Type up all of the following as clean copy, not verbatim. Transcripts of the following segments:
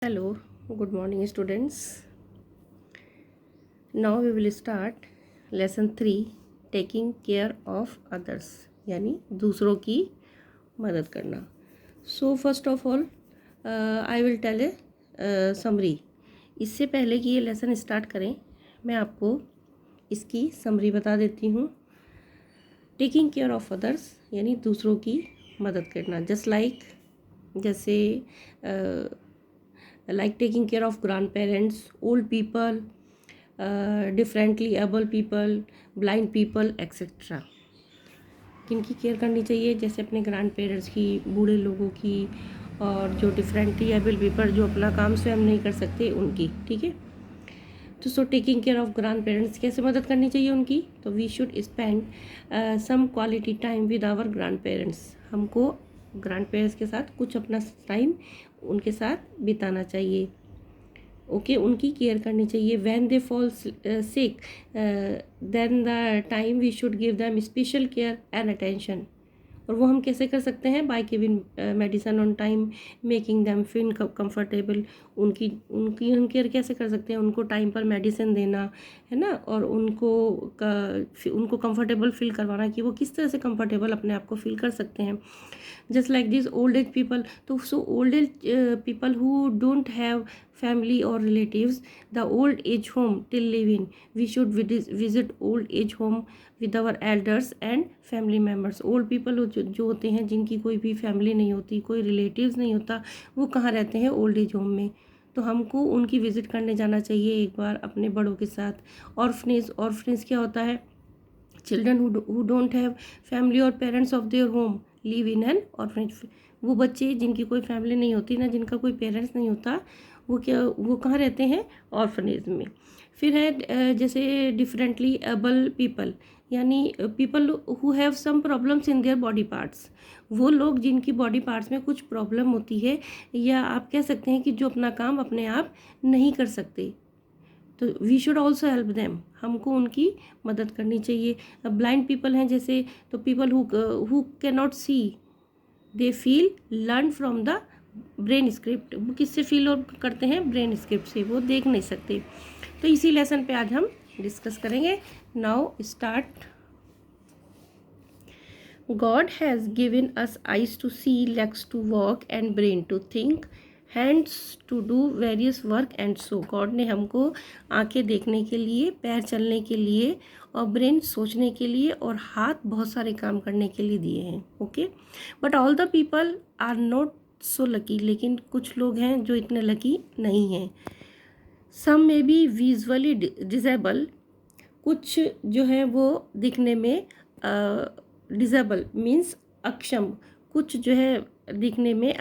Hello, good morning students. Now we will start lesson 3 taking care of others यानी दूसरों की मदद करना. So first of all I will tell a summary. इससे पहले कि ये लेसन स्टार्ट करें मैं आपको इसकी समरी बता देती हूँ. टेकिंग केयर ऑफ अदर्स यानी दूसरों की मदद करना. जैसे like taking care of grandparents, old people, differently able people, blind people, etc. किनकी केयर करनी चाहिए? जैसे अपने ग्रैंड पेरेंट्स की, बूढ़े लोगों की, और जो डिफरेंटली एबल पीपल जो अपना काम स्वयं नहीं कर सकते उनकी. ठीक है. तो taking care of grandparents कैसे मदद करनी चाहिए उनकी? तो we should spend some quality time with our grandparents. हमको ग्रैंड पेरेंट्स के साथ कुछ अपना टाइम उनके साथ बिताना चाहिए. ओके. उनकी केयर करनी चाहिए. When they fall sick then the time we should give them special care and attention. और वो हम कैसे कर सकते हैं? By giving medicine on time, making them feel comfortable. उनकी उनकी हम केयर कैसे कर सकते हैं? उनको टाइम पर मेडिसिन देना है ना, और उनको कंफर्टेबल फील करवाना कि वो किस तरह से कंफर्टेबल अपने आप को फील कर सकते हैं. Just like this old age people. तो old age people who don't have family or relatives, the old age home till living, we should visit old age home with our elders and family members. old people जो होते हैं, जिनकी कोई भी family नहीं होती, कोई रिलेटिव्स नहीं होता, वो कहाँ रहते हैं? ओल्ड एज होम में. तो हमको उनकी विज़िट करने जाना चाहिए एक बार अपने बड़ों के साथ. ऑर्फनेज क्या होता है? Children who don't have family और parents of their home live in an orphanage. वो बच्चे जिनकी कोई फैमिली नहीं होती ना, जिनका कोई पेरेंट्स नहीं होता, वो कहाँ रहते हैं? ऑर्फनेज में. फिर है जैसे डिफरेंटली एबल पीपल, यानी people who have some problems in their body parts. वो लोग जिनकी बॉडी पार्ट्स में कुछ प्रॉब्लम होती है, या आप कह सकते हैं कि जो अपना काम अपने आप नहीं कर सकते, तो we should also help them. हमको उनकी मदद करनी चाहिए. ब्लाइंड पीपल हैं जैसे, तो people who can not see, they feel learn from the brain script. वो किससे फील करते हैं? ब्रेन स्क्रिप्ट से. वो देख नहीं सकते. तो इसी लेसन पे आज हम डिस्कस करेंगे. Now start. God has given us eyes to see, legs to walk and brain to think, hands to do various work and so. God ने हमको आंखें देखने के लिए, पैर चलने के लिए, और ब्रेन सोचने के लिए, और हाथ बहुत सारे काम करने के लिए दिए हैं. Okay. But all the people are not so lucky. लेकिन कुछ लोग हैं जो इतने लकी नहीं हैं. Some may be visually disable. कुछ जो है वो दिखने में डिसेबल मीन्स अक्षम. कुछ जो है दिखने में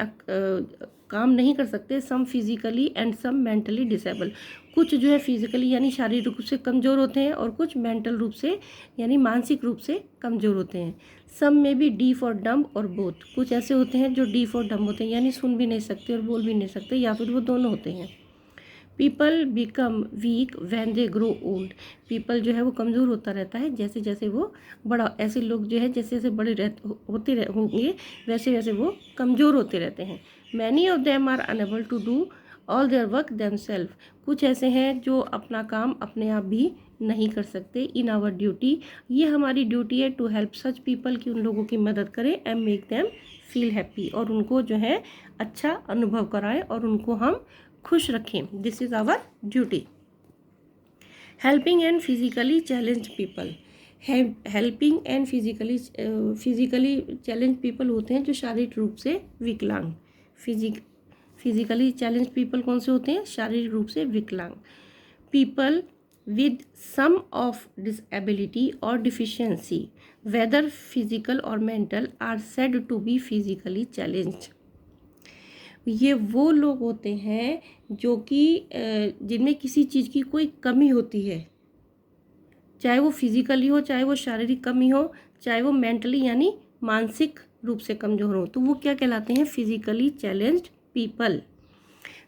काम नहीं कर सकते. Some physically and some mentally disable. कुछ जो है फिजिकली यानी शारीरिक रूप से कमज़ोर होते हैं, और कुछ मेंटल रूप से यानी मानसिक रूप से कमज़ोर होते हैं. सम में भी डीफ और डम्ब और बोथ. कुछ ऐसे होते हैं जो डीफ और डम्ब होते हैं, यानी सुन भी नहीं सकते और बोल भी नहीं सकते, या फिर वो दोनों होते हैं. People become weak when they grow old. People जो है वो कमज़ोर होता रहता है जैसे जैसे वो बड़ा. ऐसे लोग जो है जैसे जैसे बड़े होते होंगे, वैसे वैसे वो कमज़ोर होते रहते हैं. Many of them are unable to do all their work themselves. कुछ ऐसे हैं जो अपना काम अपने आप भी नहीं कर सकते. इन आवर ड्यूटी, ये हमारी ड्यूटी है, टू हेल्प सच पीपल, कि उन लोगों की मदद करें, and make them feel happy, और उनको जो है अच्छा अनुभव कराएं, और उनको हम खुश रखें. This is our duty. Helping and physically challenge people. Helping and physically challenge people होते हैं जो शारीरिक रूप से विकलांग. फिजिकली चैलेंज पीपल कौन से होते हैं? शारीरिक रूप से विकलांग. People with some of disability और डिफिशियंसी, वेदर फिजिकल और mental, are said to be physically challenged. ये वो लोग होते हैं जो कि जिनमें किसी चीज़ की कोई कमी होती है, चाहे वो फिजिकली हो, चाहे वो शारीरिक कमी हो, चाहे वो मेंटली यानी मानसिक रूप से कमज़ोर हो, तो वो क्या कहलाते हैं? Physically challenged people.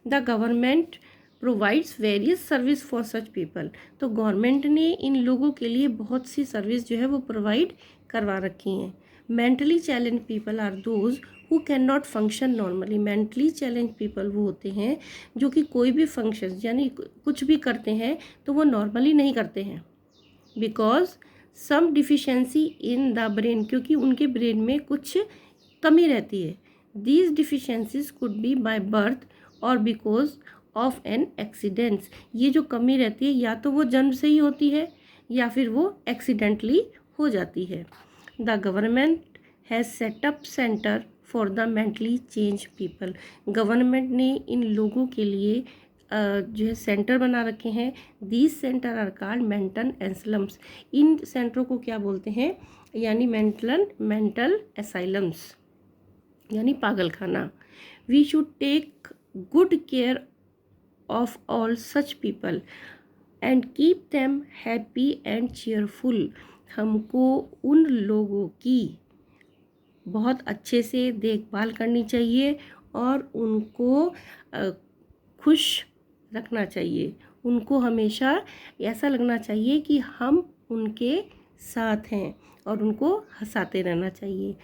The government provides various service for such people. तो गवर्नमेंट ने इन लोगों के लिए बहुत सी सर्विस जो है वो प्रोवाइड करवा रखी हैं. Mentally challenge people are those who can not function normally. Mentally challenge people वो होते हैं जो कि कोई भी फंक्शन यानी कुछ भी करते हैं तो वो नॉर्मली नहीं करते हैं, because some deficiency in the brain, क्योंकि उनके ब्रेन में कुछ कमी रहती है। These deficiencies could be by birth और बिकॉज ऑफ एन एक्सीडेंट्स। ये जो कमी रहती है या तो वो जन्म से ही होती है या फिर वो एक्सीडेंटली हो जाती है। The government has set up centre for the mentally change people. Government ने इन लोगों के लिए जो है सेंटर बना रखे हैं। These centres are called mental asylums. इन सेंटरों को क्या बोलते हैं, यानी मेंटल एसाइलम्स यानी पागलखाना। We should take good care of all such people and keep them happy and cheerful. हमको उन लोगों की बहुत अच्छे से देखभाल करनी चाहिए और उनको खुश रखना चाहिए। उनको हमेशा ऐसा लगना चाहिए कि हम उनके साथ हैं और उनको हंसाते रहना चाहिए।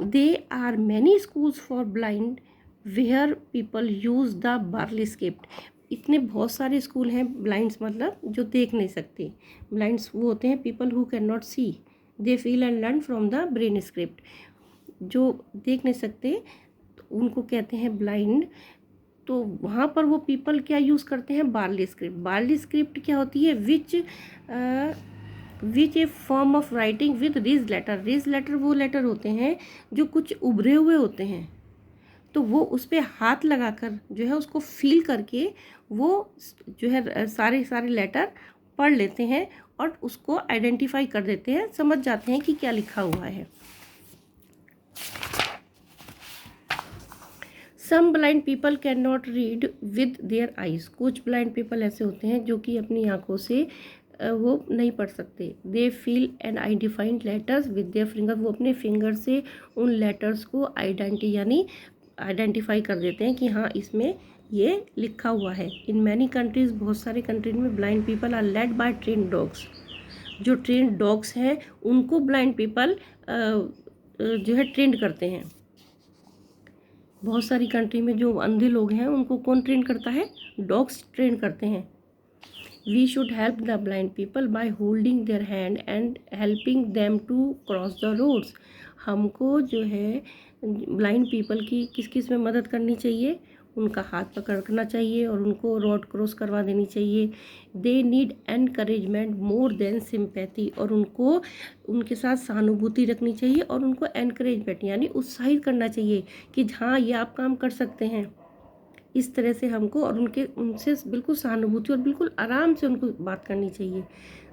There are many schools for blind where people use the Braille script। इतने बहुत सारे स्कूल हैं, ब्लाइंड्स मतलब जो देख नहीं सकते। ब्लाइंड्स वो होते हैं people who can not see, they feel and learn from the brain script. जो देख नहीं सकते तो उनको कहते हैं ब्लाइंड। तो वहाँ पर वो पीपल क्या यूज़ करते हैं, बार्ली स्क्रिप्ट। बार्ली स्क्रिप्ट क्या होती है, which a form of writing with ridge letter. Ridge letter वो लेटर होते हैं जो कुछ उभरे हुए होते हैं, तो वो उस पर हाथ लगाकर जो है उसको फील करके वो जो है सारे लेटर पढ़ लेते हैं और उसको आइडेंटिफाई कर देते हैं, समझ जाते हैं कि क्या लिखा हुआ है। Some blind people can not read with their eyes. कुछ ब्लाइंड पीपल ऐसे होते हैं जो कि अपनी आंखों से वो नहीं पढ़ सकते। दे feel and identified letters with their finger. वो अपने फिंगर से उन लेटर्स को आइडेंटिफाई कर देते हैं कि हाँ इसमें ये लिखा हुआ है। इन मैनी कंट्रीज़, बहुत सारे कंट्रीज में blind people are led by train dogs. जो ट्रेन डॉग्स हैं उनको ब्लाइंड पीपल जो है ट्रेंड करते हैं। बहुत सारी कंट्री में जो अंधे लोग हैं उनको कौन ट्रेन करता है, डॉग्स ट्रेन करते हैं। We should help the blind people by holding their hand and helping them to cross the roads. हमको जो है ब्लाइंड पीपल की किस किस में मदद करनी चाहिए, उनका हाथ पकड़ना चाहिए और उनको रोड क्रॉस करवा देनी चाहिए। They need encouragement more than sympathy. और उनको उनके साथ सहानुभूति रखनी चाहिए और उनको एनकरेजमेंट यानी उत्साहित करना चाहिए कि हाँ ये आप काम कर सकते हैं। इस तरह से हमको और उनसे बिल्कुल सहानुभूति और बिल्कुल आराम से उनको बात करनी चाहिए।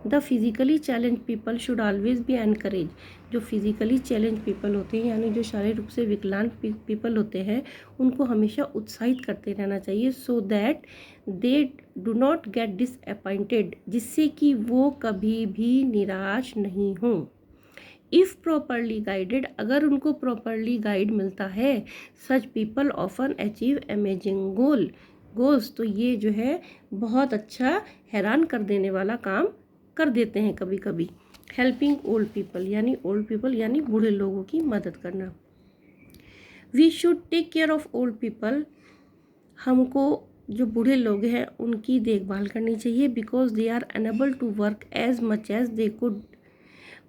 The physically challenge people should always be encourage. जो फिज़िकली चैलेंज पीपल होते हैं यानी जो शारीरिक रूप से विकलांग पीपल होते हैं उनको हमेशा उत्साहित करते रहना चाहिए, so that they do not get disappointed, जिससे कि वो कभी भी निराश नहीं हों। इफ़ प्रॉपरली गाइडेड, अगर उनको प्रॉपरली गाइड मिलता है, such people often achieve amazing goals. तो ये जो है बहुत अच्छा हैरान कर देने वाला काम कर देते हैं कभी कभी। हेल्पिंग ओल्ड पीपल यानी बूढ़े लोगों की मदद करना। We should take care of old people. हमको जो बूढ़े लोग हैं उनकी देखभाल करनी चाहिए, because they are unable to work as much as they could.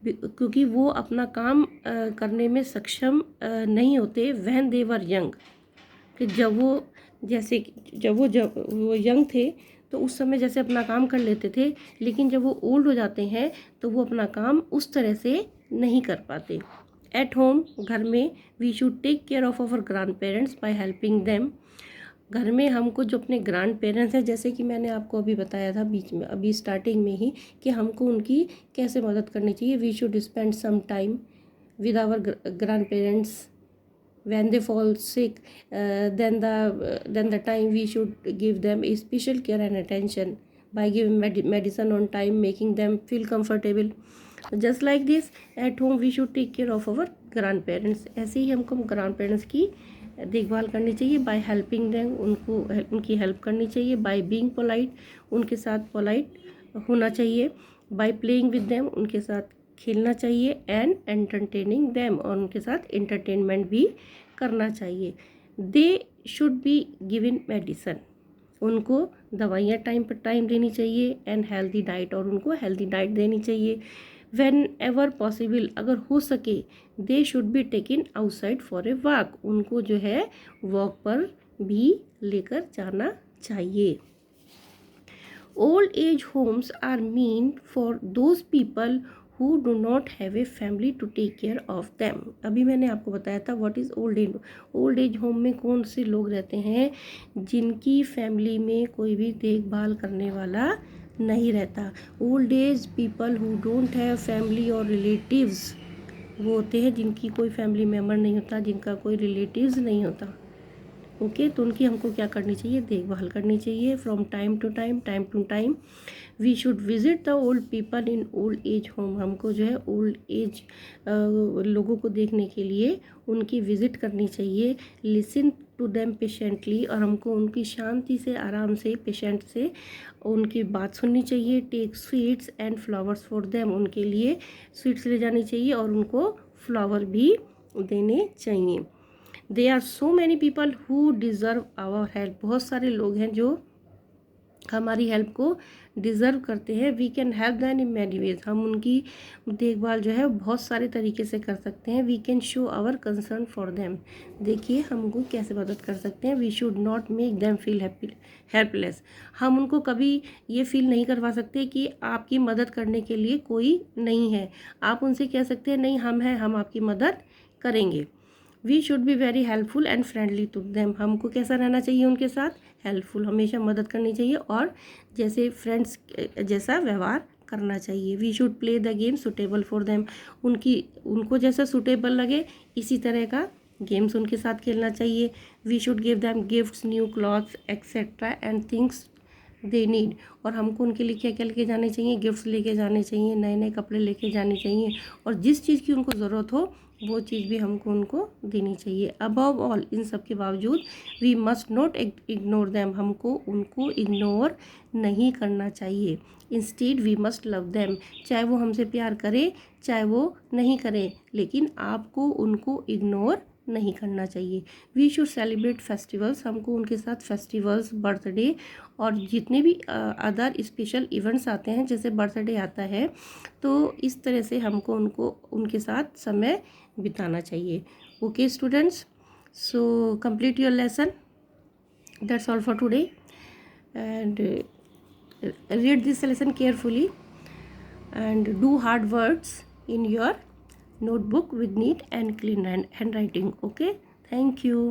क्योंकि वो अपना काम करने में सक्षम नहीं होते व्हेन दे वर यंग। कि जब वो यंग थे तो उस समय जैसे अपना काम कर लेते थे, लेकिन जब वो ओल्ड हो जाते हैं तो वो अपना काम उस तरह से नहीं कर पाते। एट होम, घर में, we should take care of our grandparents by helping them. घर में हमको जो अपने ग्रैंड पेरेंट्स हैं, जैसे कि मैंने आपको अभी बताया था बीच में अभी स्टार्टिंग में ही कि हमको उनकी कैसे मदद करनी चाहिए। We should spend some time with our grandparents when they fall sick, then the time we should give them a special care and attention by giving medicine on time, making them feel comfortable. Just like this, at home we should take care of our grandparents। ऐसे ही हमको grandparents की देखभाल करनी चाहिए। Bye helping them, उनकी help करनी चाहिए। By being polite, उनके साथ पोलाइट होना चाहिए। बाय प्लेइंग विद देम, उनके साथ खेलना चाहिए। एंड एंटरटेनिंग देम, और उनके साथ एंटरटेनमेंट भी करना चाहिए। They should be given medicine, उनको दवाइयाँ टाइम पर टाइम देनी चाहिए, एंड हेल्दी डाइट, और उनको हेल्दी डाइट देनी चाहिए। वेन एवर पॉसिबल, अगर हो सके, they should be taken outside for a walk, उनको जो है वॉक पर भी लेकर जाना चाहिए। Old age homes are meant for those people who do not have a family to take care of them. अभी मैंने आपको बताया था what is old age. Old age home में कौन से लोग रहते हैं? जिनकी फैमिली में कोई भी देखभाल करने वाला नहीं रहता। Old age people who don't have family और रिलेटिव्स, वो होते हैं जिनकी कोई फैमिली मेम्बर नहीं होता, जिनका कोई रिलेटिव्स नहीं होता। ओके, तो उनकी हमको क्या करनी चाहिए? देखभाल करनी चाहिए। From time to time we should visit the old people in old age home, हमको जो है ओल्ड एज लोगों को देखने के लिए उनकी विज़िट करनी चाहिए। लिसन टू देम पेशेंटली, और हमको उनकी शांति से, आराम से, पेशेंट से उनकी बात सुननी चाहिए। Take sweets and flowers for them, उनके लिए स्वीट्स ले जानी चाहिए और उनको फ्लावर भी देने चाहिए। They are so many people who deserve our help, बहुत सारे लोग हैं जो हमारी हेल्प को डिज़र्व करते हैं। We can help them in many ways, हम उनकी देखभाल जो है बहुत सारे तरीके से कर सकते हैं। We can show our concern for them, देखिए हम उनको कैसे मदद कर सकते हैं। We should not make them feel helpless, हम उनको कभी ये फील नहीं करवा सकते कि आपकी मदद करने के लिए कोई नहीं है। आप उनसे कह सकते हैं नहीं हम हैं, हम आपकी मदद करेंगे। We should be very helpful and friendly to them, हमको कैसा रहना चाहिए उनके साथ? हेल्पफुल, हमेशा मदद करनी चाहिए और जैसे फ्रेंड्स जैसा व्यवहार करना चाहिए। We should play the game suitable for them, उनको जैसा सुटेबल लगे इसी तरह का गेम्स उनके साथ खेलना चाहिए। We should give them gifts, new clothes etcetera and things they need, और हमको उनके लिए क्या क्या लेके जाने चाहिए? गिफ्ट्स लेके जाने चाहिए, नए नए कपड़े लेके जाने चाहिए, और जिस चीज़ की उनको ज़रूरत हो वो चीज़ भी हमको उनको देनी चाहिए। अबव ऑल, इन सब के बावजूद, we must not ignore them, हमको उनको इग्नोर नहीं करना चाहिए। Instead we must love them, चाहे वो हमसे प्यार करे चाहे वो नहीं करे, लेकिन आपको उनको इग्नोर नहीं करना चाहिए। वी शुड सेलिब्रेट फेस्टिवल्स, हमको उनके साथ फेस्टिवल्स, बर्थडे और जितने भी अदर स्पेशल इवेंट्स आते हैं, जैसे बर्थडे आता है, तो इस तरह से हमको उनके साथ समय बिताना चाहिए। Okay students, so complete your lesson, that's all for today, and read this lesson carefully and do hard words in your notebook with neat and clean handwriting. Okay, thank you.